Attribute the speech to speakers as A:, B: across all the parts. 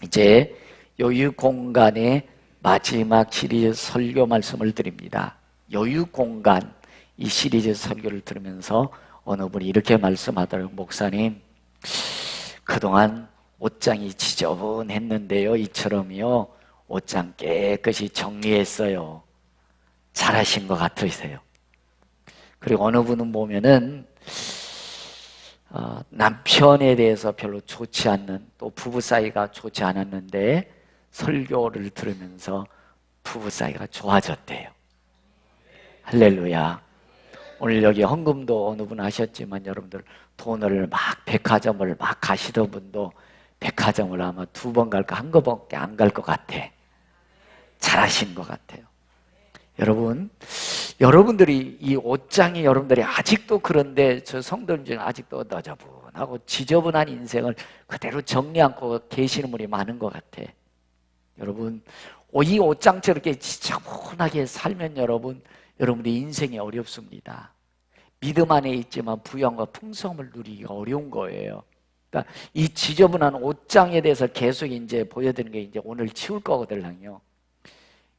A: 이제 여유 공간의 마지막 시리즈 설교 말씀을 드립니다. 여유 공간, 이 시리즈 설교를 들으면서 어느 분이 이렇게 말씀하더라고요. 목사님, 그동안 옷장이 지저분했는데요, 이처럼요 옷장 깨끗이 정리했어요. 잘하신 것 같으세요. 그리고 어느 분은 보면은 남편에 대해서 별로 좋지 않는, 또 부부 사이가 좋지 않았는데 설교를 들으면서 부부 사이가 좋아졌대요. 할렐루야. 오늘 여기 헌금도 어느 분 하셨지만 여러분들 돈을 막 백화점을 막 가시던 분도 백화점을 아마 2번 갈까 1번밖에 안 갈 것 같아. 잘하신 것 같아요. 여러분들이 이 옷장이 여러분들이 아직도 그런데 저 성도님 중에 아직도 너저분하고 지저분한 인생을 그대로 정리 않고 계시는 분이 많은 것 같아. 여러분, 이 옷장처럼 이렇게 지저분하게 살면 여러분의 인생이 어렵습니다. 믿음 안에 있지만 부양과 풍성함을 누리기가 어려운 거예요. 그러니까 이 지저분한 옷장에 대해서 계속 이제 보여드리는 게 이제 오늘 치울 거거든요.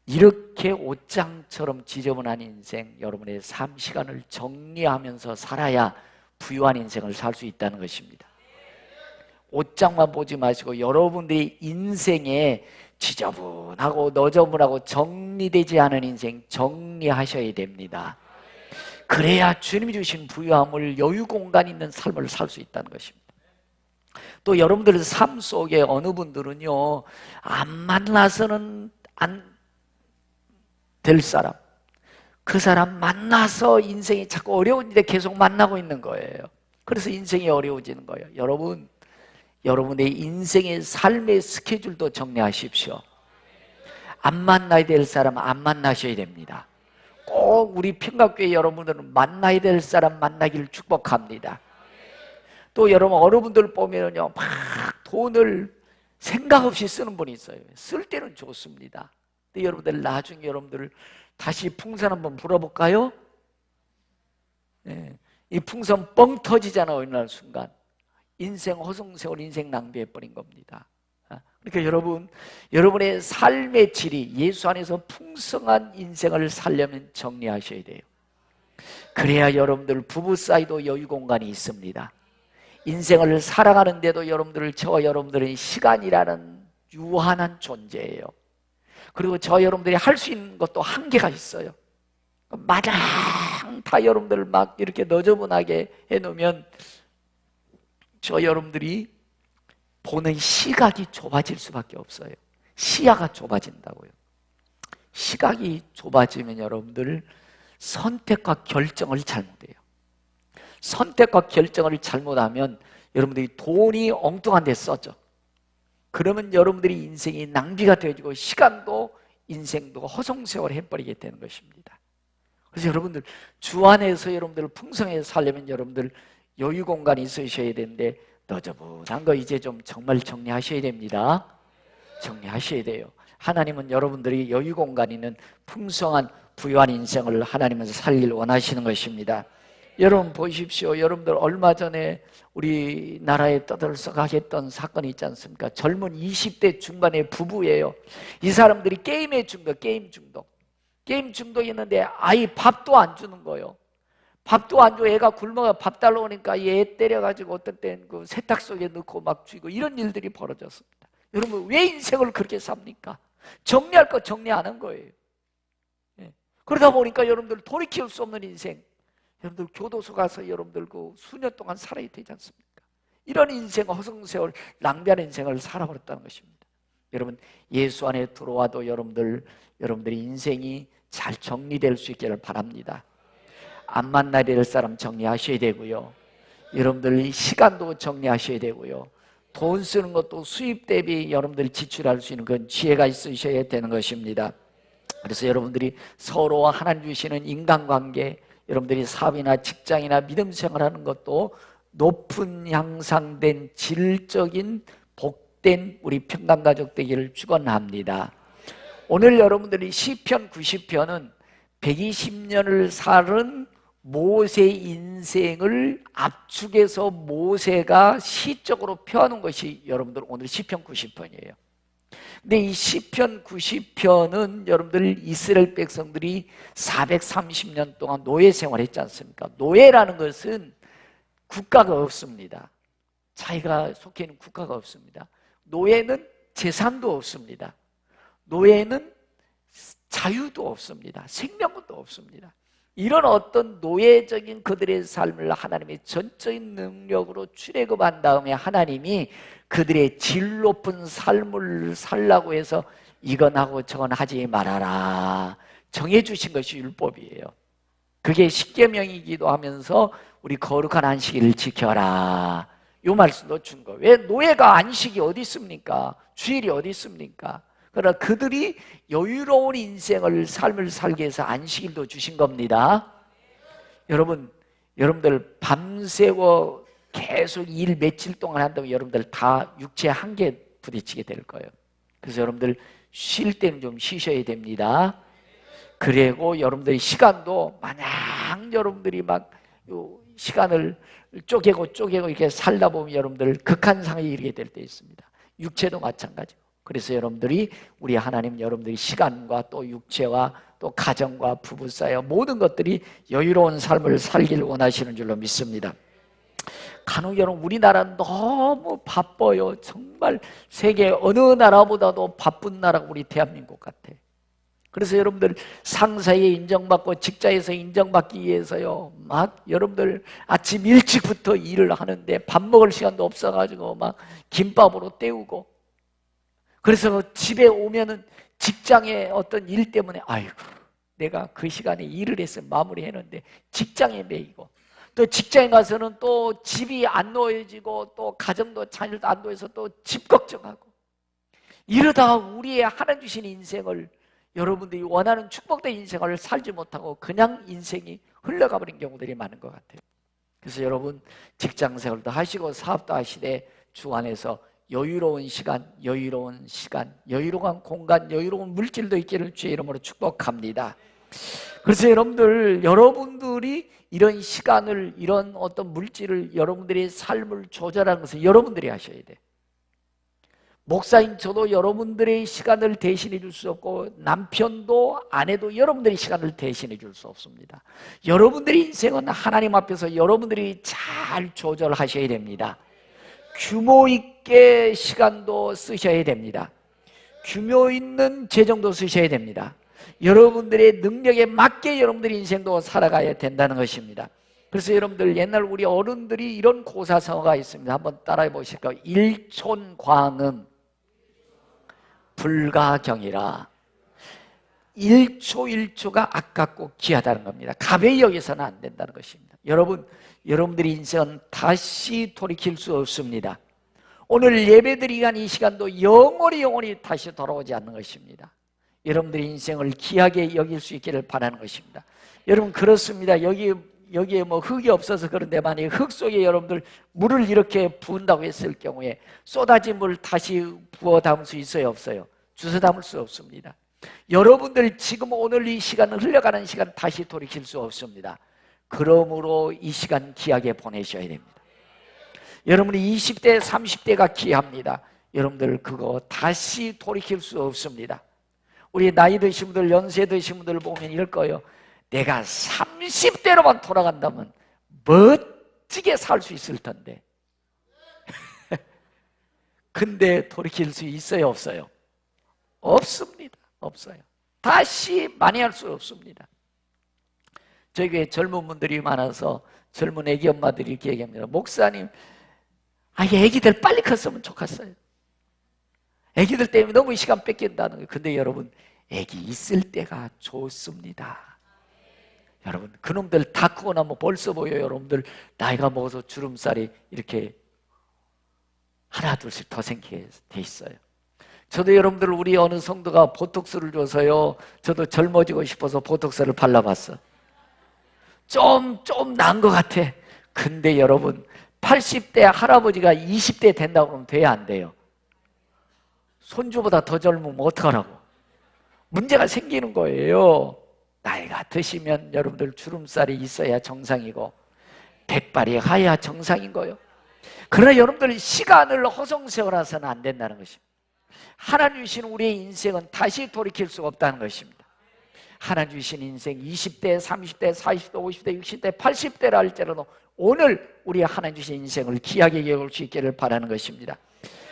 A: 이렇게 옷장처럼 지저분한 인생, 여러분의 삶 시간을 정리하면서 살아야 부유한 인생을 살 수 있다는 것입니다. 옷장만 보지 마시고 여러분들의 인생에 지저분하고 너저분하고 정리되지 않은 인생 정리하셔야 됩니다. 그래야 주님이 주신 부유함을, 여유 공간 있는 삶을 살 수 있다는 것입니다. 또 여러분들의 삶 속에 어느 분들은요, 안 만나서는 안 될 사람, 그 사람 만나서 인생이 자꾸 어려운데 계속 만나고 있는 거예요. 그래서 인생이 어려워지는 거예요. 여러분의 인생의 삶의 스케줄도 정리하십시오. 안 만나야 될 사람 안 만나셔야 됩니다. 꼭 우리 평강교회 여러분들은 만나야 될 사람 만나기를 축복합니다. 또 여러분 어른분들 보면요, 막 돈을 생각 없이 쓰는 분이 있어요. 쓸 때는 좋습니다. 근데 여러분들 나중에 여러분들 다시 풍선 한번 불어볼까요? 네. 이 풍선 뻥 터지잖아요. 어느 날 순간 인생 허송세월, 인생 낭비해버린 겁니다. 그러니까 여러분의 삶의 질이 예수 안에서 풍성한 인생을 살려면 정리하셔야 돼요. 그래야 여러분들 부부 사이도 여유 공간이 있습니다. 인생을 살아가는데도 저와 여러분들은 시간이라는 유한한 존재예요. 그리고 여러분들이 할 수 있는 것도 한계가 있어요. 마냥 다 여러분들 막 이렇게 너저분하게 해놓으면 여러분들이 보는 시각이 좁아질 수밖에 없어요. 시야가 좁아진다고요. 시각이 좁아지면 여러분들 선택과 결정을 잘못해요. 선택과 결정을 잘못하면 여러분들이 돈이 엉뚱한 데 써져. 그러면 여러분들이 인생이 낭비가 되어지고 시간도 인생도 허송세월 해버리게 되는 것입니다. 그래서 여러분들 주 안에서 여러분들 풍성하게 살려면 여러분들 여유 공간이 있으셔야 되는데 너저분한 거 이제 좀 정말 정리하셔야 됩니다. 정리하셔야 돼요. 하나님은 여러분들이 여유 공간 있는 풍성한 부유한 인생을 하나님은 살길 원하시는 것입니다. 여러분 보십시오. 여러분들 얼마 전에 우리나라에 떠들썩하게 했던 사건이 있지 않습니까? 젊은 20대 중반의 부부예요. 이 사람들이 게임 중독이었는데 아이 밥도 안 주는 거예요. 밥도 안 줘. 애가 굶어가 밥 달라고 하니까 얘 때려가지고 어떨 땐 그 세탁소에 넣고 막 쥐고 이런 일들이 벌어졌습니다. 여러분 왜 인생을 그렇게 삽니까? 정리할 거 정리 안 한 거예요. 그러다 보니까 여러분들 돌이킬 수 없는 인생, 여러분들 교도소 가서 여러분들 그 수년 동안 살아야 되지 않습니까? 이런 인생, 허송세월 낭비한 인생을 살아버렸다는 것입니다. 여러분 예수 안에 들어와도 여러분들의 인생이 잘 정리될 수 있기를 바랍니다. 안 만나야 될 사람 정리하셔야 되고요. 여러분들 시간도 정리하셔야 되고요. 돈 쓰는 것도 수입 대비 여러분들이 지출할 수 있는 그런 지혜가 있으셔야 되는 것입니다. 그래서 여러분들이 서로 하나님 주시는 인간관계, 여러분들이 사업이나 직장이나 믿음 생활하는 것도 높은 향상된 질적인 복된 우리 평강가족 되기를 축원합니다. 오늘 여러분들이 시편 90편은 120년을 살은 모세 인생을 압축해서 모세가 시적으로 펴는 것이 여러분들 오늘 시편 90편이에요. 근데 이 시편 90편은 여러분들 이스라엘 백성들이 430년 동안 노예 생활했지 않습니까? 노예라는 것은 국가가 없습니다. 자기가 속해 있는 국가가 없습니다. 노예는 재산도 없습니다. 노예는 자유도 없습니다. 생명도 없습니다. 이런 어떤 노예적인 그들의 삶을 하나님의 전적인 능력으로 출애굽한 다음에 하나님이 그들의 질 높은 삶을 살라고 해서 이건 하고 저건 하지 말아라 정해주신 것이 율법이에요. 그게 십계명이기도 하면서 우리 거룩한 안식일을 지켜라 이 말씀도 준 거예요. 왜? 노예가 안식이 어디 있습니까? 주일이 어디 있습니까? 그러나 그들이 여유로운 삶을 살기 위해서 안식일도 주신 겁니다. 여러분들 밤새워 계속 일 며칠 동안 한다면 여러분들 다 육체 한계에 부딪히게 될 거예요. 그래서 여러분들 쉴 때는 좀 쉬셔야 됩니다. 그리고 여러분들의 시간도 마냥 여러분들이 막 시간을 쪼개고 이렇게 살다 보면 여러분들 극한 상황에 이르게 될 때 있습니다. 육체도 마찬가지고. 그래서 여러분들이 우리 하나님 여러분들이 시간과 또 육체와 또 가정과 부부 사이 모든 것들이 여유로운 삶을 살기를 원하시는 줄로 믿습니다. 간혹 여러분 우리나라는 너무 바빠요. 정말 세계 어느 나라보다도 바쁜 나라가 우리 대한민국 같아. 그래서 여러분들 상사에 인정받고 직장에서 인정받기 위해서요 막 여러분들 아침 일찍부터 일을 하는데 밥 먹을 시간도 없어가지고 막 김밥으로 때우고, 그래서 집에 오면은 직장의 어떤 일 때문에 아이고 내가 그 시간에 일을 했으면 마무리했는데 직장에 매이고, 또 직장에 가서는 또 집이 안 놓여지고 또 가정도 자녀도 안 놓여서 또 집 걱정하고, 이러다가 우리의 하나님 주신 인생을 여러분들이 원하는 축복된 인생을 살지 못하고 그냥 인생이 흘러가 버린 경우들이 많은 것 같아요. 그래서 여러분 직장 생활도 하시고 사업도 하시되 주 안에서 여유로운 시간, 여유로운 공간, 여유로운 물질도 있기를 주의 이름으로 축복합니다. 그래서 여러분들이 이런 시간을, 이런 어떤 물질을, 여러분들의 삶을 조절하는 것을 여러분들이 하셔야 돼. 목사인 저도 여러분들의 시간을 대신해 줄 수 없고 남편도 아내도 여러분들의 시간을 대신해 줄 수 없습니다. 여러분들의 인생은 하나님 앞에서 여러분들이 잘 조절하셔야 됩니다. 규모 있게 시간도 쓰셔야 됩니다. 규모 있는 재정도 쓰셔야 됩니다. 여러분들의 능력에 맞게 여러분들의 인생도 살아가야 된다는 것입니다. 그래서 여러분들 옛날 우리 어른들이 이런 고사성어가 있습니다. 한번 따라해 보실까요? 일촌광음 불가경이라. 1초가 아깝고 귀하다는 겁니다. 가벼이 여기서는 안 된다는 것입니다. 여러분들의 인생은 다시 돌이킬 수 없습니다. 오늘 예배드리간 이 시간도 영원히 다시 돌아오지 않는 것입니다. 여러분들의 인생을 귀하게 여길 수 있기를 바라는 것입니다. 여러분 그렇습니다. 여기에 뭐 흙이 없어서 그런데 만약에 흙 속에 여러분들 물을 이렇게 부은다고 했을 경우에 쏟아진 물 다시 부어 담을 수 있어요, 없어요? 주워 담을 수 없습니다. 여러분들 지금 오늘 이 시간은 흘러가는 시간 다시 돌이킬 수 없습니다. 그러므로 이 시간 귀하게 보내셔야 됩니다. 여러분이 20대, 30대가 귀합니다. 여러분들 그거 다시 돌이킬 수 없습니다. 우리 나이 드신 분들, 연세 드신 분들 보면 이럴 거예요. 내가 30대로만 돌아간다면 멋지게 살 수 있을 텐데. 근데 돌이킬 수 있어요, 없어요? 없습니다. 없어요. 다시 만회할 수 없습니다. 저희 교회 젊은 분들이 많아서 젊은 애기 엄마들이 이렇게 얘기합니다. 목사님, 애기들 빨리 컸으면 좋겠어요. 애기들 때문에 너무 이 시간 뺏긴다는 거예요. 근데 여러분, 애기 있을 때가 좋습니다. 여러분, 그놈들 다 크고 나면 벌써 보여요. 여러분들 나이가 먹어서 주름살이 이렇게 하나 둘씩 더 생기게 돼 있어요. 저도 여러분들 우리 어느 성도가 보톡스를 줘서요, 저도 젊어지고 싶어서 보톡스를 발라봤어. 좀 나은 것 같아. 근데 여러분 80대 할아버지가 20대 된다고 그러면 돼야 안 돼요? 손주보다 더 젊으면 어떡하라고? 문제가 생기는 거예요. 나이가 드시면 여러분들 주름살이 있어야 정상이고 백발이 하야 정상인 거예요. 그러나 여러분들 시간을 허송세월해서는 안 된다는 것입니다. 하나님 주신 우리의 인생은 다시 돌이킬 수가 없다는 것입니다. 하나님 주신 인생 20대, 30대, 40대, 50대, 60대, 80대라 할지라도 오늘 우리 하나님 주신 인생을 귀하게 여길 수 있기를 바라는 것입니다.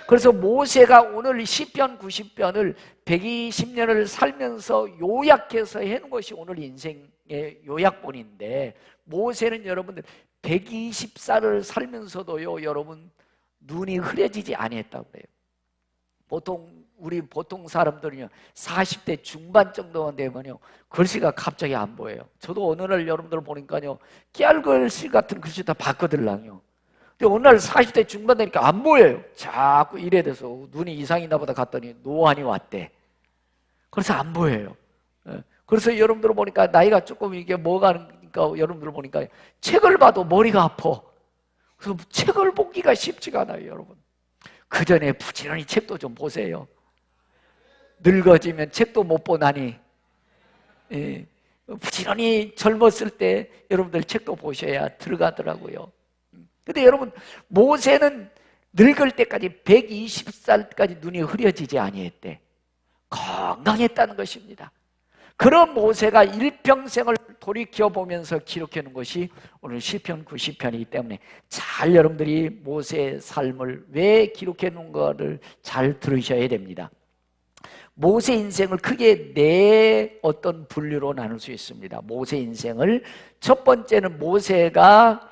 A: 그래서 모세가 오늘 시편 90편을 120년을 살면서 요약해서 해놓은 것이 오늘 인생의 요약본인데, 모세는 여러분들 120살을 살면서도요, 여러분 눈이 흐려지지 아니했다고 그래요. 우리 보통 사람들은요 40대 중반 정도만 되면요 글씨가 갑자기 안 보여요. 저도 어느 날 여러분들 보니까요 깨알글씨 같은 글씨 다 바꿔들랑요. 근데 어느 날 40대 중반 되니까 안 보여요. 자꾸 이래 돼서 눈이 이상이나 보다 갔더니 노안이 왔대. 그래서 안 보여요. 그래서 여러분들 보니까 나이가 조금 이게 뭐가 하니까 여러분들 보니까 책을 봐도 머리가 아파. 그래서 책을 보기가 쉽지가 않아요, 여러분. 그 전에 부지런히 책도 좀 보세요. 늙어지면 책도 못 보나니, 부지런히 젊었을 때 여러분들 책도 보셔야 들어가더라고요. 근데 여러분, 모세는 늙을 때까지 120살까지 눈이 흐려지지 아니했대. 건강했다는 것입니다. 그런 모세가 일평생을 돌이켜보면서 기록해 놓은 것이 오늘 시편 90편이기 때문에 잘 여러분들이 모세의 삶을 왜 기록해 놓은 거를 잘 들으셔야 됩니다. 모세 인생을 크게 네 어떤 분류로 나눌 수 있습니다. 모세 인생을 첫 번째는 모세가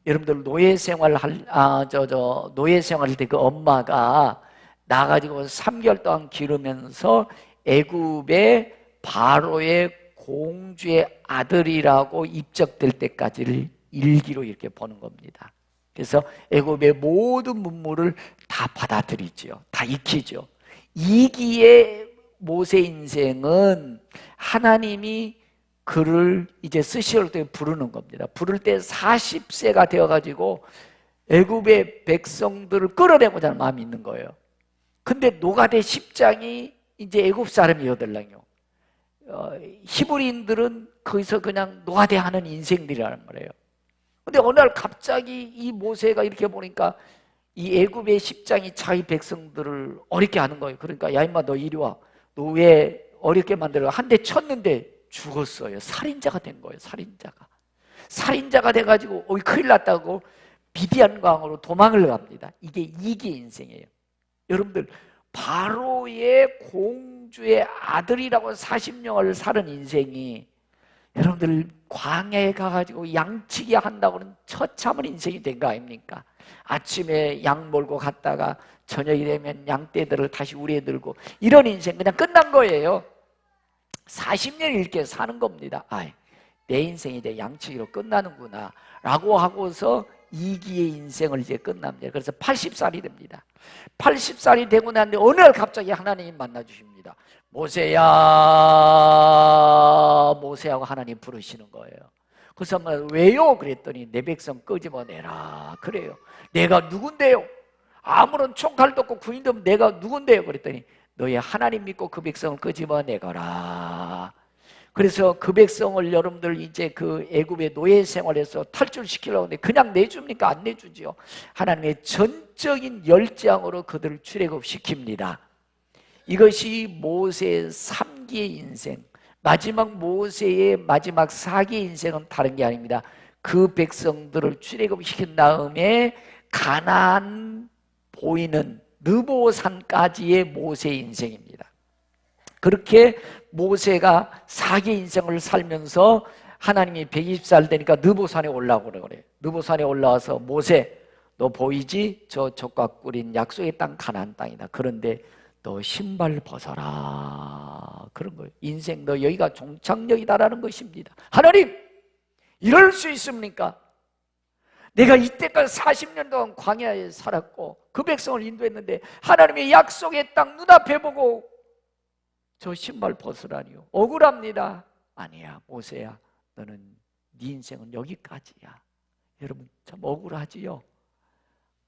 A: 여러분들 노예 생활할 때 그 엄마가 나가지고 3개월 동안 기르면서 애굽의 바로의 공주의 아들이라고 입적될 때까지를 일기로 이렇게 보는 겁니다. 그래서 애굽의 모든 문물을 다 받아들이죠. 다 익히죠. 이기의 모세 인생은 하나님이 그를 이제 쓰시올 때 부르는 겁니다. 부를 때 40세가 되어가지고 애굽의 백성들을 끌어내고자 하는 마음이 있는 거예요. 근데 노가대 10장이 이제 애굽 사람이거든요. 히브리인들은 거기서 그냥 노가대하는 인생들이라는 거예요. 근데 어느 날 갑자기 이 모세가 이렇게 보니까 이 애굽의 10장이 자기 백성들을 어렵게 하는 거예요. 그러니까 야 임마 너 이리 와. 너 왜 어렵게 만들어? 한 대 쳤는데 죽었어요. 살인자가 된 거예요. 살인자가 돼가지고 큰일 났다고 미디안 강으로 도망을 갑니다. 이게 이기 인생이에요. 여러분들 바로의 공주의 아들이라고 40년을 사는 인생이 여러분들 광야에 가가지고 양치기 한다고는 처참한 인생이 된 거 아닙니까? 아침에 양 몰고 갔다가 저녁이 되면 양떼들을 다시 우리에 들고 이런 인생 그냥 끝난 거예요. 40년 이렇게 사는 겁니다. 내 인생이 이제 양치기로 끝나는구나 라고 하고서 이기의 인생을 이제 끝납니다. 그래서 80살이 됩니다. 80살이 되고 났는데 어느 날 갑자기 하나님이 만나 주십니다. 모세야, 모세하고 하나님 부르시는 거예요. 그래서 왜요? 그랬더니 내 백성 끄집어내라 그래요. 내가 누군데요? 아무런 총칼도 없고 군인도 없는 내가 누군데요? 그랬더니 너희 하나님 믿고 그 백성을 끄집어내거라. 그래서 그 백성을 여러분들 이제 그 애굽의 노예 생활에서 탈출시키려고 하는데 그냥 내줍니까? 안 내주지요. 하나님의 전적인 열정으로 그들을 출애굽시킵니다. 이것이 모세의 3기의 인생, 마지막 모세의 마지막 4기의 인생은 다른 게 아닙니다. 그 백성들을 출애굽시킨 다음에 가나안 보이는 느보산까지의 모세의 인생입니다. 그렇게 모세가 4기 인생을 살면서 하나님이 120살 되니까 느보산에 올라오고 그래요. 느보산에 올라와서 모세 너 보이지? 저 젖과 꿀인 약속의 땅 가나안 땅이다. 그런데 너 신발 벗어라. 그런 거예요. 인생 너 여기가 종착역이다라는 것입니다. 하나님 이럴 수 있습니까? 내가 이때까지 40년 동안 광야에 살았고 그 백성을 인도했는데 하나님의 약속의 땅 눈앞에 보고 저 신발 벗으라니요. 억울합니다. 아니야 모세야 너는 네 인생은 여기까지야. 여러분 참 억울하지요.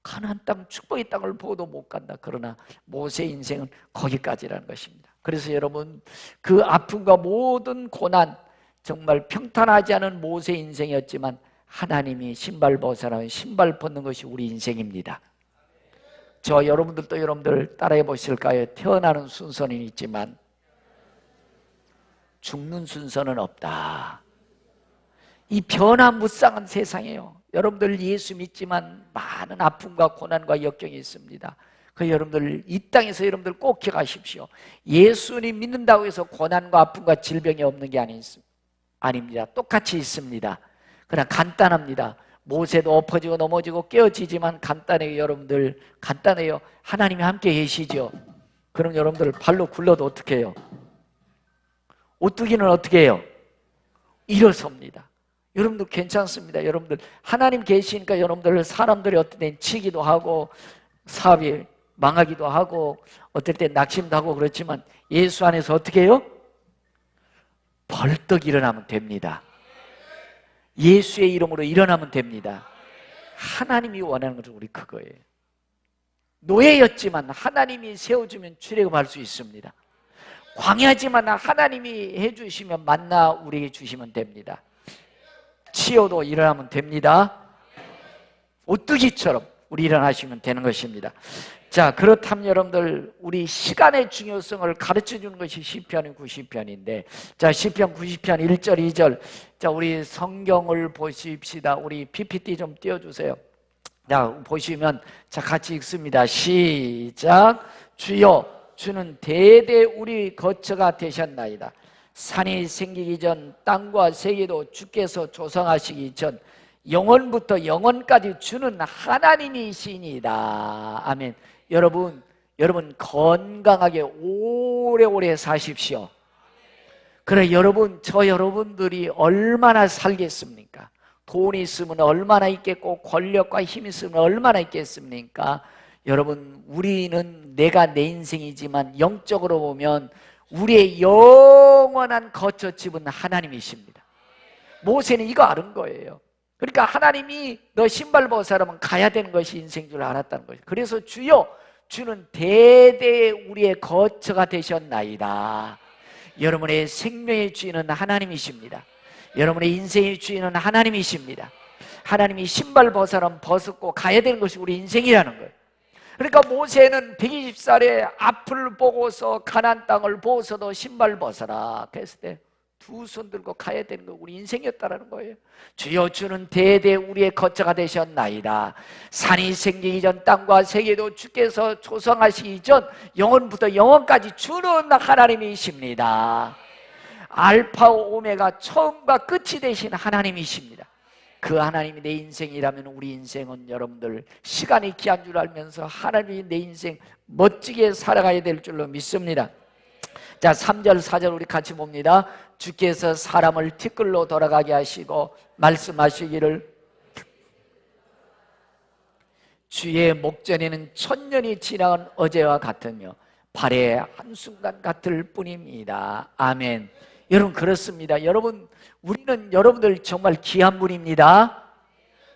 A: 가나안 땅 축복의 땅을 보고도 못 간다. 그러나 모세 인생은 거기까지라는 것입니다. 그래서 여러분 그 아픔과 모든 고난 정말 평탄하지 않은 모세 인생이었지만 하나님이 신발 벗으라면 신발 벗는 것이 우리 인생입니다. 저 여러분들도 여러분들 따라해 보실까요? 태어나는 순서는 있지만 죽는 순서는 없다. 이 변화무쌍한 세상이에요. 여러분들 예수 믿지만 많은 아픔과 고난과 역경이 있습니다. 그 여러분들 이 땅에서 여러분들 꼭 기억하십시오. 예수님 믿는다고 해서 고난과 아픔과 질병이 없는 게 아닙니다. 똑같이 있습니다. 그냥 간단합니다. 모세도 엎어지고 넘어지고 깨어지지만 간단해요. 여러분들 간단해요. 하나님이 함께 계시죠. 그럼 여러분들 발로 굴러도 어떻게 해요? 오뚜기는 어떻게 해요? 일어섭니다. 여러분들 괜찮습니다. 여러분들 하나님 계시니까 여러분들 사람들이 어떨 땐 치기도 하고 사업이 망하기도 하고 어떨 땐 낙심도 하고 그렇지만 예수 안에서 어떻게 해요? 벌떡 일어나면 됩니다. 예수의 이름으로 일어나면 됩니다. 하나님이 원하는 것은 우리 그거예요. 노예였지만 하나님이 세워주면 출애굽할 수 있습니다. 광야지만 하나님이 해주시면 만나 우리에게 주시면 됩니다. 치어도 일어나면 됩니다. 오뚜기처럼 우리 일어나시면 되는 것입니다. 자, 그렇다면 여러분들 우리 시간의 중요성을 가르쳐주는 것이 시편 90편인데 자, 시편 90편 1절 2절 자, 우리 성경을 보십시다. 우리 PPT 좀 띄워주세요. 자, 보시면 자, 같이 읽습니다. 시작. 주여 주는 대대 우리 거처가 되셨나이다. 산이 생기기 전 땅과 세계도 주께서 조성하시기 전 영원부터 영원까지 주는 하나님이시니이다. 아멘. 여러분 건강하게 오래오래 사십시오. 그래 여러분 저 여러분들이 얼마나 살겠습니까? 돈이 있으면 얼마나 있겠고 권력과 힘이 있으면 얼마나 있겠습니까? 여러분 우리는 내가 내 인생이지만 영적으로 보면 우리의 영원한 거처집은 하나님이십니다. 모세는 이거 아는 거예요. 그러니까 하나님이 너 신발 벗으라면 가야 되는 것이 인생인 줄 알았다는 거예요. 그래서 주여 주는 대대 우리의 거처가 되셨나이다. 여러분의 생명의 주인은 하나님이십니다. 여러분의 인생의 주인은 하나님이십니다. 하나님이 신발 벗으라면 벗고 가야 되는 것이 우리 인생이라는 거예요. 그러니까 모세는 120살에 앞을 보고서 가나안 땅을 보고서도 신발 벗어라 그랬을 때 두 손 들고 가야 되는 거 우리 인생이었다라는 거예요. 주여 주는 대대 우리의 거처가 되셨나이다. 산이 생기기 전 땅과 세계도 주께서 조성하시기 전 영원부터 영원까지 주는 하나님이십니다. 알파 오메가 처음과 끝이 되신 하나님이십니다. 그 하나님이 내 인생이라면 우리 인생은 여러분들 시간이 귀한 줄 알면서 하나님이 내 인생 멋지게 살아가야 될 줄로 믿습니다. 자, 3절 4절 우리 같이 봅니다. 주께서 사람을 티끌로 돌아가게 하시고 말씀하시기를 주의 목전에는 천년이 지나간 어제와 같으며 발의 한순간 같을 뿐입니다. 아멘. 여러분 그렇습니다. 여러분 우리는 여러분들 정말 귀한 분입니다.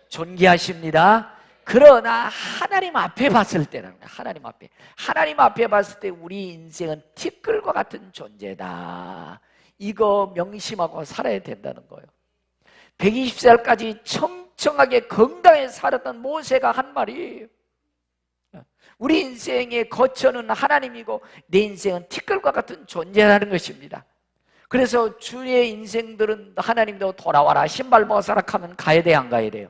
A: 존귀하십니다. 그러나 하나님 앞에 봤을 때는 하나님 앞에 봤을 때 우리 인생은 티끌과 같은 존재다. 이거 명심하고 살아야 된다는 거예요. 120살까지 청청하게 건강하게 살았던 모세가 한 말이 우리 인생의 거처는 하나님이고 내 인생은 티끌과 같은 존재라는 것입니다. 그래서 주의 인생들은 하나님도 돌아와라 신발 벗어라 하면 가야 돼요 안 가야 돼요?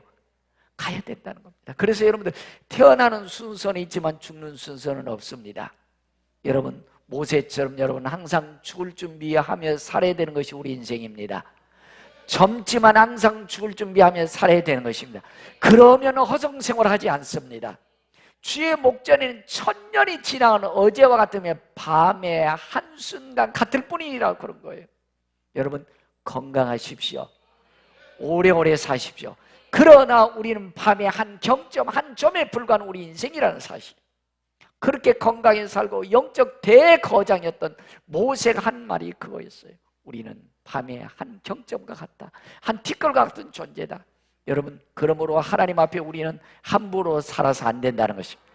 A: 가야 된다는 겁니다. 그래서 여러분들 태어나는 순서는 있지만 죽는 순서는 없습니다. 여러분 모세처럼 여러분 항상 죽을 준비하며 살아야 되는 것이 우리 인생입니다. 젊지만 항상 죽을 준비하며 살아야 되는 것입니다. 그러면 허송생활을 하지 않습니다. 주의 목전에는 천년이 지나가는 어제와 같으면 밤의 한순간 같을 뿐이라고 그런 거예요. 여러분 건강하십시오. 오래오래 사십시오. 그러나 우리는 밤의 한 경점 한 점에 불과한 우리 인생이라는 사실. 그렇게 건강히 살고 영적 대거장이었던 모세가 한 말이 그거였어요. 우리는 밤의 한 경점과 같다. 한 티끌과 같은 존재다. 여러분 그러므로 하나님 앞에 우리는 함부로 살아서 안 된다는 것입니다.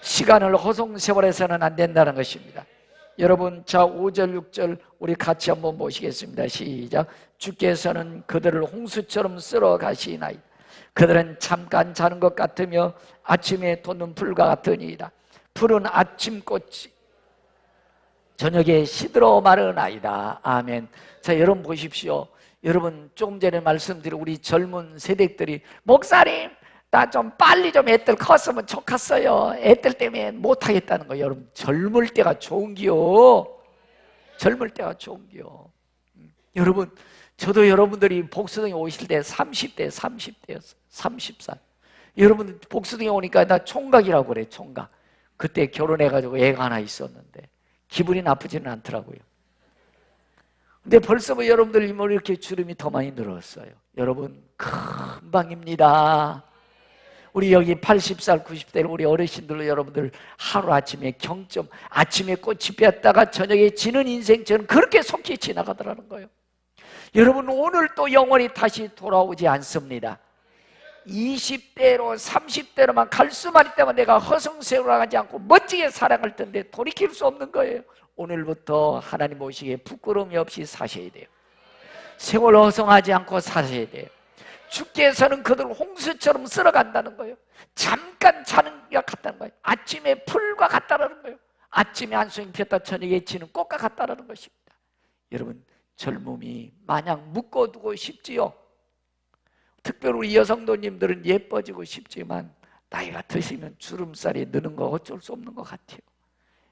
A: 시간을 허송세월해서는 안 된다는 것입니다. 여러분 자 5절 6절 우리 같이 한번 보시겠습니다. 시작. 주께서는 그들을 홍수처럼 쓸어 가시나이다. 그들은 잠깐 자는 것 같으며 아침에 돋는 불과 같으니이다. 푸른 아침꽃이 저녁에 시들어 마르나이다. 아멘. 자, 여러분 보십시오. 여러분 조금 전에 말씀드린 우리 젊은 세대들이 목사님 나 좀 빨리 좀 애들 컸으면 좋겠어요. 애들 때문에 못하겠다는 거예요. 여러분 젊을 때가 좋은기요. 젊을 때가 좋은기요. 여러분 저도 여러분들이 복수동에 오실 때 30대였어요. 30살. 여러분 복수동에 오니까 나 총각이라고 그래. 총각. 그때 결혼해가지고 애가 하나 있었는데 기분이 나쁘지는 않더라고요. 근데 벌써 뭐 여러분들 뭐 이렇게 주름이 더 많이 늘었어요. 여러분 금방입니다. 우리 여기 80살 90대 우리 어르신들로 여러분들 하루아침에 경점, 아침에 꽃이 피었다가 저녁에 지는 인생처럼 그렇게 속히 지나가더라는 거예요. 여러분 오늘 또 영원히 다시 돌아오지 않습니다. 20대로 30대로만 갈 수만 있다면 내가 허송세월하지 않고 멋지게 살아갈 텐데 돌이킬 수 없는 거예요. 오늘부터 하나님 오시기에 부끄러움이 없이 사셔야 돼요. 세월 허송하지 않고 사셔야 돼요. 주께서는 그들을 홍수처럼 쓸어간다는 거예요. 잠깐 자는 것 같다는 거예요. 아침에 풀과 같다는 거예요. 아침에 한송이 피었다 저녁에 지는 꽃과 같다는 것입니다. 여러분 젊음이 마냥 묶어두고 싶지요. 특별히 우리 여성도님들은 예뻐지고 싶지만 나이가 드시면 주름살이 느는 거 어쩔 수 없는 것 같아요.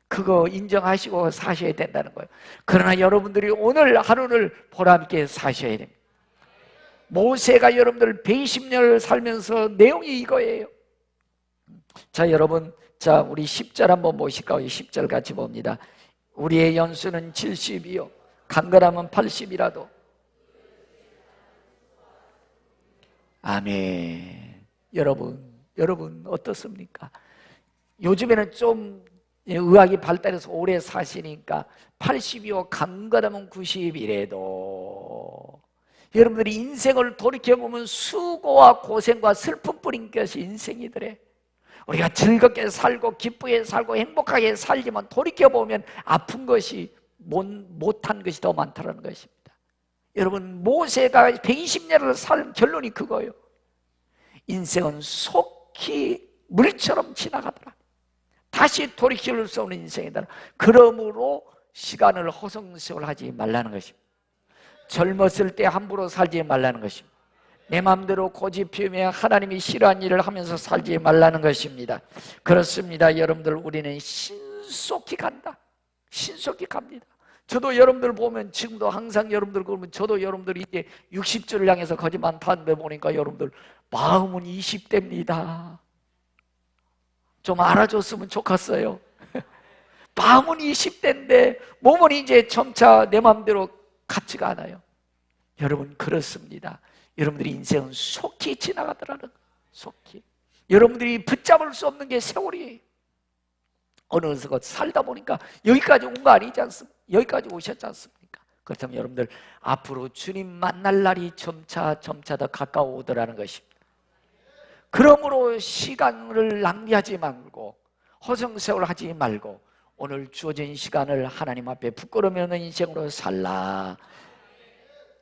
A: 그거 인정하시고 사셔야 된다는 거예요. 그러나 여러분들이 오늘 하루를 보람있게 사셔야 됩니다. 모세가 여러분들 120년을 살면서 내용이 이거예요. 자 여러분, 자 우리 10절 한번 보실까요? 10절 같이 봅니다. 우리의 연수는 70이요 강건함은 80이라도 아멘. 여러분 어떻습니까? 요즘에는 좀 의학이 발달해서 오래 사시니까 80이요 강건하면 90이래도 여러분들이 인생을 돌이켜보면 수고와 고생과 슬픔뿐인 것이 인생이더래. 우리가 즐겁게 살고 기쁘게 살고 행복하게 살지만 돌이켜보면 아픈 것이 못한 것이 더 많다는 것입니다. 여러분 모세가 120년을 산 결론이 그거예요. 인생은 속히 물처럼 지나가더라. 다시 돌이킬 수 없는 인생이다. 그러므로 시간을 허송세월하지 말라는 것입니다. 젊었을 때 함부로 살지 말라는 것입니다. 내 마음대로 고집 피우며 하나님이 싫어하는 일을 하면서 살지 말라는 것입니다. 그렇습니다. 여러분들 우리는 신속히 간다. 신속히 갑니다. 저도 여러분들 보면 지금도 항상 여러분들 보면 저도 여러분들이 이제 60줄을 향해서 거짓말 타는데 보니까 여러분들 마음은 20대입니다. 좀 알아줬으면 좋겠어요. 마음은 20대인데 몸은 이제 점차 내 마음대로 같지가 않아요. 여러분 그렇습니다. 여러분들이 인생은 속히 지나가더라는 거예요. 속히. 여러분들이 붙잡을 수 없는 게 세월이에요. 어느 곳 살다 보니까 여기까지 온 거 아니지 않습니까? 여기까지 오셨지 않습니까? 그렇다면 여러분들 앞으로 주님 만날 날이 점차 더 가까워오더라는 것입니다. 그러므로 시간을 낭비하지 말고 허송세월하지 말고 오늘 주어진 시간을 하나님 앞에 부끄러움이 없는 인생으로 살라.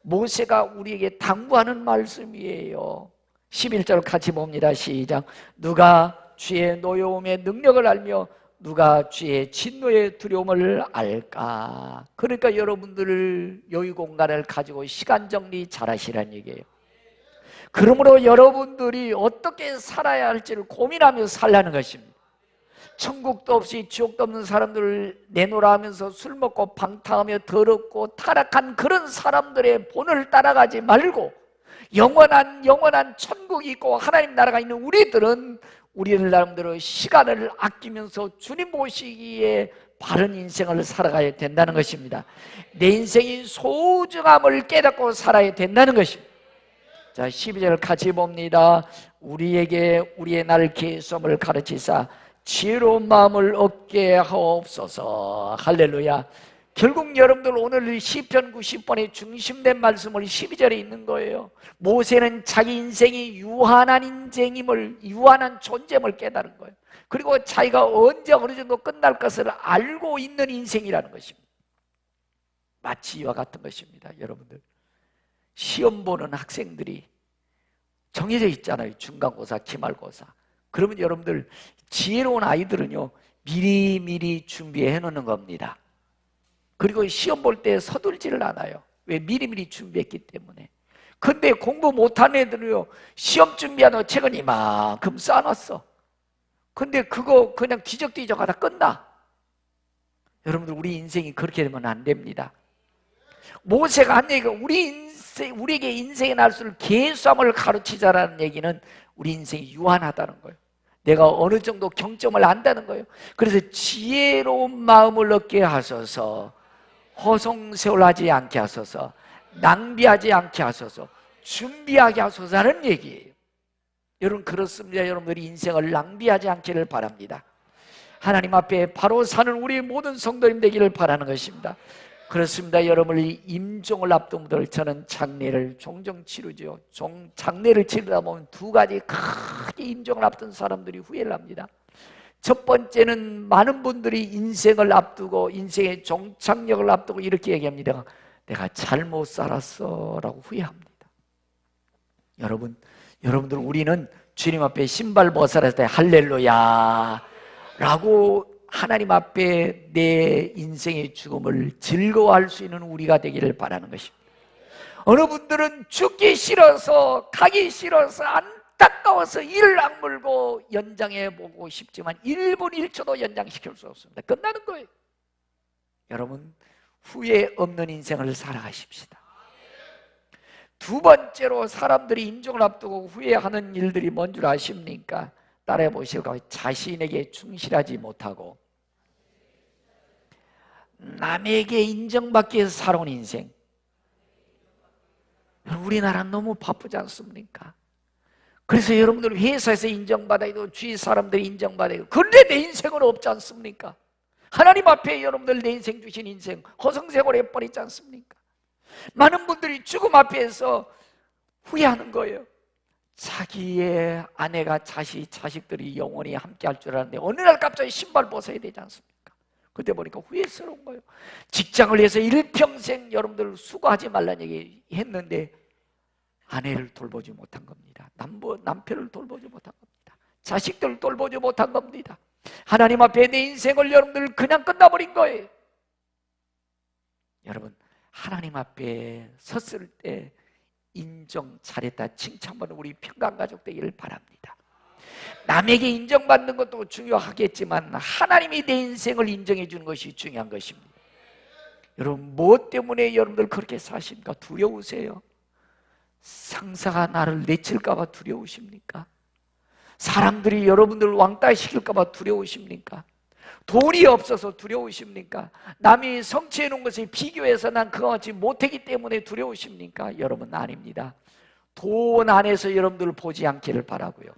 A: 모세가 우리에게 당부하는 말씀이에요. 11절 같이 봅니다. 시작. 누가 주의 노여움의 능력을 알며 누가 주의 진노의 두려움을 알까? 그러니까 여러분들 여유 공간을 가지고 시간 정리 잘 하시라는 얘기예요. 그러므로 여러분들이 어떻게 살아야 할지를 고민하며 살라는 것입니다. 천국도 없이 지옥도 없는 사람들을 내놓으라 하면서 술 먹고 방탕하며 더럽고 타락한 그런 사람들의 본을 따라가지 말고 영원한 천국이 있고 하나님 나라가 있는 우리들은 우리들 나름대로 시간을 아끼면서 주님 보시기에 바른 인생을 살아가야 된다는 것입니다. 내 인생이 소중함을 깨닫고 살아야 된다는 것입니다. 자, 12절 같이 봅니다. 우리에게 우리의 날 계속을 가르치사 지혜로운 마음을 얻게 하옵소서. 할렐루야. 결국 여러분들 오늘 시편 90번의 중심된 말씀을 12절에 있는 거예요. 모세는 자기 인생이 유한한 인생임을, 유한한 존재임을 깨달은 거예요. 그리고 자기가 언제 어느 정도 끝날 것을 알고 있는 인생이라는 것입니다. 마치 이와 같은 것입니다. 여러분들 시험 보는 학생들이 정해져 있잖아요. 중간고사, 기말고사. 그러면 여러분들 지혜로운 아이들은요 미리미리 준비해 놓는 겁니다. 그리고 시험 볼 때 서둘지를 않아요. 왜? 미리미리 준비했기 때문에. 근데 공부 못한 애들은요, 시험 준비하는 책은 이만큼 쌓아놨어. 근데 그거 그냥 뒤적뒤적 하다 끝나. 여러분들, 우리 인생이 그렇게 되면 안 됩니다. 모세가 한 얘기가 우리에게 인생의 날수를 계수함을 가르치자라는 얘기는 우리 인생이 유한하다는 거예요. 내가 어느 정도 경점을 안다는 거예요. 그래서 지혜로운 마음을 얻게 하소서, 허송세월하지 않게 하소서, 낭비하지 않게 하소서, 준비하게 하소서라는 얘기예요. 여러분, 그렇습니다. 여러분들이 인생을 낭비하지 않기를 바랍니다. 하나님 앞에 바로 사는 우리 모든 성도님 되기를 바라는 것입니다. 그렇습니다. 여러분이 임종을 앞둔 분들, 저는 장례를 종종 치르죠. 장례를 치르다 보면 두 가지 크게 임종을 앞둔 사람들이 후회를 합니다. 첫 번째는 많은 분들이 인생을 앞두고 인생의 종착역을 앞두고 이렇게 얘기합니다. 내가 잘못 살았어 라고 후회합니다. 여러분들, 우리는 주님 앞에 신발 벗어났을 때 할렐루야 라고 하나님 앞에 내 인생의 죽음을 즐거워할 수 있는 우리가 되기를 바라는 것입니다. 어느 분들은 죽기 싫어서, 가기 싫어서, 안타까워서 이를 악물고 연장해 보고 싶지만 1분 1초도 연장시킬 수 없습니다. 끝나는 거예요. 여러분, 후회 없는 인생을 살아가십시다. 두 번째로 사람들이 임종을 앞두고 후회하는 일들이 뭔 줄 아십니까? 따라해 보시고, 자신에게 충실하지 못하고 남에게 인정받기 위해서 살아온 인생. 우리나라는 너무 바쁘지 않습니까? 그래서 여러분들 회사에서 인정받아야 되고 주위 사람들이 인정받아야 되고, 그런데 내 인생은 없지 않습니까? 하나님 앞에 여러분들 내 인생 주신 인생 허송세월에 뻔했지 않습니까? 많은 분들이 죽음 앞에서 후회하는 거예요. 자기의 아내가 자식들이 영원히 함께 할 줄 알았는데 어느 날 갑자기 신발 벗어야 되지 않습니까? 그때 보니까 후회스러운 거예요. 직장을 위해서 일평생 여러분들 수고하지 말라는 얘기 했는데 아내를 돌보지 못한 겁니다. 남편을 돌보지 못한 겁니다. 자식들을 돌보지 못한 겁니다. 하나님 앞에 내 인생을 여러분들 그냥 끝나버린 거예요. 여러분, 하나님 앞에 섰을 때 인정 잘했다 칭찬받는 우리 평강가족 되기를 바랍니다. 남에게 인정받는 것도 중요하겠지만 하나님이 내 인생을 인정해 주는 것이 중요한 것입니다. 여러분, 무엇 때문에 여러분들 그렇게 사십니까? 두려우세요? 상사가 나를 내칠까 봐 두려우십니까? 사람들이 여러분들 왕따 시킬까 봐 두려우십니까? 돈이 없어서 두려우십니까? 남이 성취해 놓은 것을 비교해서 난 그거 같이 못했기 때문에 두려우십니까? 여러분, 아닙니다. 돈 안에서 여러분들을 보지 않기를 바라고요.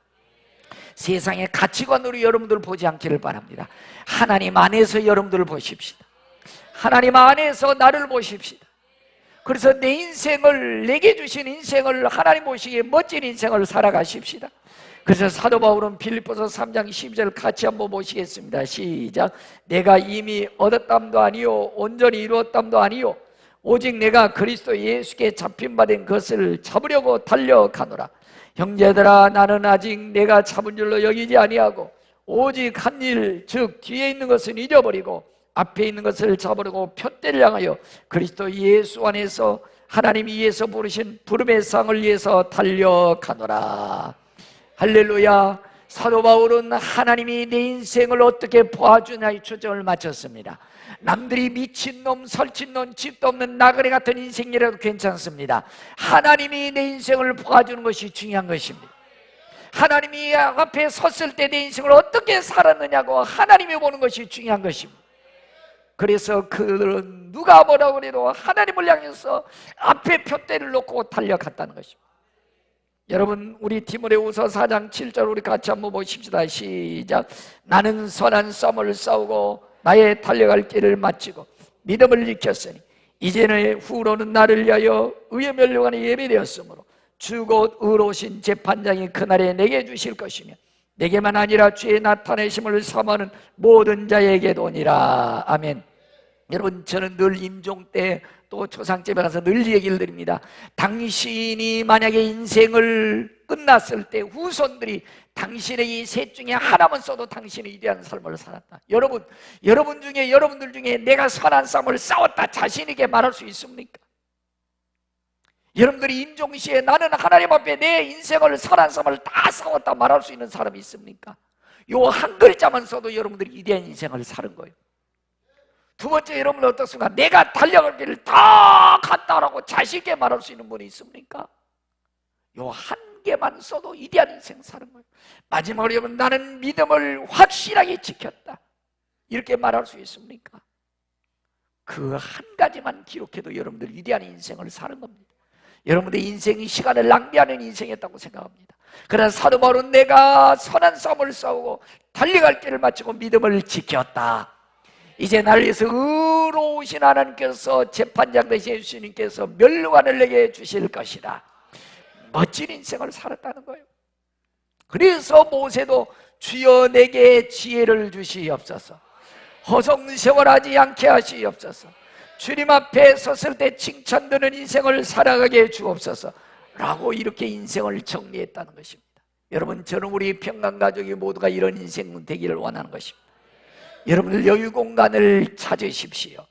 A: 세상의 가치관으로 여러분들을 보지 않기를 바랍니다. 하나님 안에서 여러분들을 보십시다. 하나님 안에서 나를 보십시다. 그래서 내 인생을, 내게 주신 인생을 하나님 보시기에 멋진 인생을 살아가십시다. 그래서 사도 바울은 빌립보서 3장 12절 같이 한번 보시겠습니다. 시작. 내가 이미 얻었담도 아니요 온전히 이루었담도 아니요 오직 내가 그리스도 예수께 잡힌 바 된 것을 잡으려고 달려가노라. 형제들아, 나는 아직 내가 잡은 줄로 여기지 아니하고 오직 한 일, 즉 뒤에 있는 것은 잊어버리고 앞에 있는 것을 잡으려고 표대를 향하여 그리스도 예수 안에서 하나님이 위해서 부르신 부름의 상을 위해서 달려가노라. 할렐루야. 사도 바울은 하나님이 내 인생을 어떻게 봐주냐에 초점을 맞췄습니다. 남들이 미친놈, 설친놈, 집도 없는 나그네 같은 인생이라도 괜찮습니다. 하나님이 내 인생을 봐주는 것이 중요한 것입니다. 하나님이 앞에 섰을 때 내 인생을 어떻게 살았느냐고 하나님이 보는 것이 중요한 것입니다. 그래서 그들은 누가 뭐라고 해도 하나님을 향해서 앞에 표대를 놓고 달려갔다는 것입니다. 여러분, 우리 디모데후서 4장 7절 우리 같이 한번 보십시다. 시작. 나는 선한 싸움을 싸우고 나의 달려갈 길을 마치고 믿음을 지켰으니 이제는 후로는 나를 위하여 의의 멸류관이 예비되었으므로 주 곧 의로우신 재판장이 그날에 내게 주실 것이며 내게만 아니라 주의 나타내심을 사모하는 모든 자에게도니라. 아멘. 여러분, 저는 늘 임종 때 또 조상집에 가서 늘 얘기를 드립니다. 당신이 만약에 인생을 끝났을 때 후손들이 당신의 이 셋 중에 하나만 써도 당신이 위대한 삶을 살았다. 여러분들 중에 내가 선한 싸움을 싸웠다 자신에게 말할 수 있습니까? 여러분들이 임종시에 나는 하나님 앞에 내 인생을 선한 싸움을 다 싸웠다 말할 수 있는 사람이 있습니까? 요 한 글자만 써도 여러분들이 위대한 인생을 사는 거예요. 두 번째, 여러분들 어떻습니까? 내가 달려갈 길을 다 갔다라고 자식에게 말할 수 있는 분이 있습니까? 요 한 개만 써도 위대한 인생 사는 거예요. 마지막으로 여러분, 나는 믿음을 확실하게 지켰다 이렇게 말할 수 있습니까? 그 한 가지만 기록해도 여러분들 위대한 인생을 사는 겁니다. 여러분들의 인생이 시간을 낭비하는 인생이었다고 생각합니다. 그러나 사도 바울은 내가 선한 싸움을 싸우고 달려갈 길을 마치고 믿음을 지켰다. 이제 나를 위해서 의로우신 하나님께서 재판장 되신 예수님께서 멸류관을 내게 주실 것이다. 멋진 인생을 살았다는 거예요. 그래서 모세도 주여 내게 지혜를 주시옵소서, 허송세월하지 않게 하시옵소서, 주님 앞에 섰을 때 칭찬되는 인생을 살아가게 주옵소서 라고 이렇게 인생을 정리했다는 것입니다. 여러분, 저는 우리 평강가족이 모두가 이런 인생 되기를 원하는 것입니다. 여러분들 여유공간을 찾으십시오.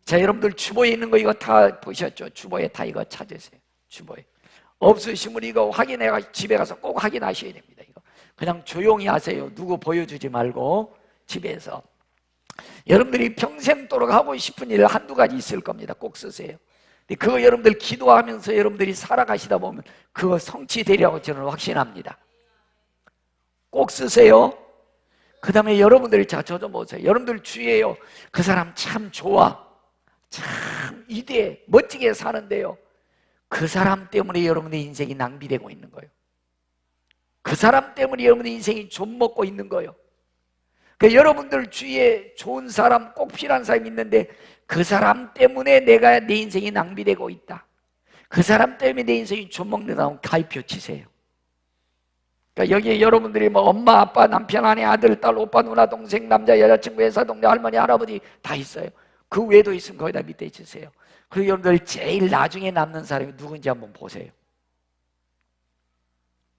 A: 자, 여러분들 주보에 있는 거 이거 다 보셨죠? 주보에 다 이거 찾으세요. 주보에 없으시면 이거 집에 가서 꼭 확인하셔야 됩니다. 이거 그냥 조용히 하세요. 누구 보여주지 말고 집에서. 여러분들이 평생도록 하고 싶은 일 한두 가지 있을 겁니다. 꼭 쓰세요. 그거 여러분들 기도하면서 여러분들이 살아가시다 보면 그거 성취되리라고 저는 확신합니다. 꼭 쓰세요. 그 다음에 여러분들이 저 좀 보세요. 여러분들 주위에요, 그 사람 참 좋아, 참 위대해, 멋지게 사는데요, 그 사람 때문에 여러분의 인생이 낭비되고 있는 거예요. 그 사람 때문에 여러분의 인생이 좀 먹고 있는 거예요. 그러니까 여러분들 주위에 좋은 사람, 꼭 필요한 사람이 있는데 그 사람 때문에 내 인생이 낭비되고 있다, 그 사람 때문에 내 인생이 좀 먹는다 하면 가위표 치세요. 그러니까 여기에 여러분들이 뭐 엄마, 아빠, 남편, 아내, 아들, 딸, 오빠, 누나, 동생, 남자, 여자친구, 회사 동료, 할머니, 할아버지 다 있어요. 그 외에도 있으면 거기다 밑에 주세요. 그리고 여러분들 제일 나중에 남는 사람이 누군지 한번 보세요.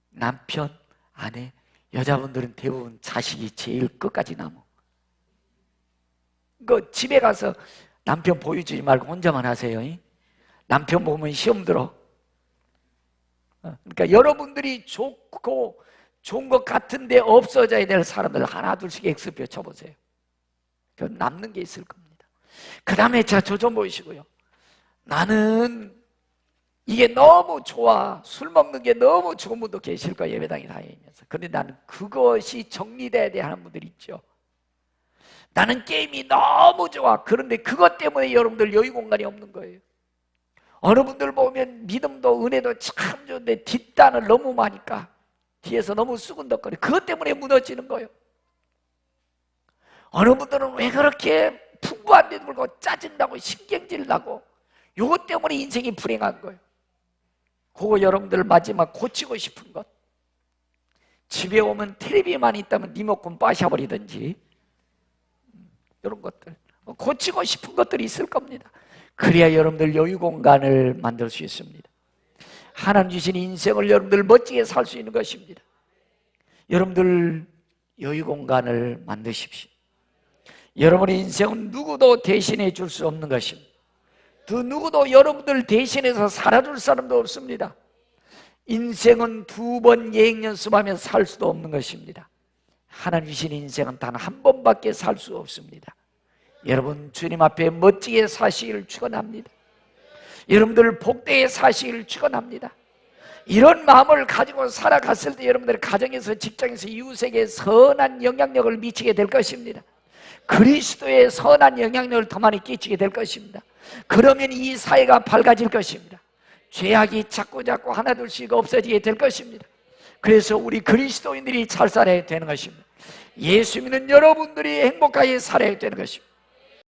A: 남편, 아내, 여자분들은 대부분 자식이 제일 끝까지 남아. 그 집에 가서 남편 보여주지 말고 혼자만 하세요. 남편 보면 시험 들어. 그러니까 여러분들이 좋고 좋은 것 같은데 없어져야 될 사람들 하나 둘씩 X표 쳐보세요. 남는 게 있을 겁니다. 그 다음에 자, 저 좀 보시고요. 나는 이게 너무 좋아, 술 먹는 게 너무 좋은 분도 계실 거예요. 예배당에 다니면서. 그런데 나는 그것이 정리돼야 돼 하는 분들 있죠. 나는 게임이 너무 좋아, 그런데 그것 때문에 여러분들 여유 공간이 없는 거예요. 어느 분들 보면 믿음도 은혜도 참 좋은데 뒷단을 너무 마니까 뒤에서 너무 쑥은덕거려. 그것 때문에 무너지는 거예요. 어느 분들은 왜 그렇게 풍부한 데 들고 짜증나고 신경질 나고, 요것 때문에 인생이 불행한 거예요. 그거 여러분들 마지막 고치고 싶은 것, 집에 오면 텔레비만 있다면 리모컨 빠셔버리든지 이런 것들 고치고 싶은 것들이 있을 겁니다. 그래야 여러분들 여유 공간을 만들 수 있습니다. 하나님 주신 인생을 여러분들 멋지게 살 수 있는 것입니다. 여러분들 여유 공간을 만드십시오. 여러분의 인생은 누구도 대신해 줄 수 없는 것입니다. 그 누구도 여러분들 대신해서 살아줄 사람도 없습니다. 인생은 2번 예행 연습하면 살 수도 없는 것입니다. 하나님 주신 인생은 단 한 번밖에 살 수 없습니다. 여러분 주님 앞에 멋지게 사시기를 축원합니다. 여러분들 복되게 사시기를 축원합니다. 이런 마음을 가지고 살아갔을 때 여러분들 가정에서, 직장에서, 이웃에게 선한 영향력을 미치게 될 것입니다. 그리스도의 선한 영향력을 더 많이 끼치게 될 것입니다. 그러면 이 사회가 밝아질 것입니다. 죄악이 자꾸자꾸 하나둘씩 없어지게 될 것입니다. 그래서 우리 그리스도인들이 잘 살아야 되는 것입니다. 예수 믿는 여러분들이 행복하게 살아야 되는 것입니다.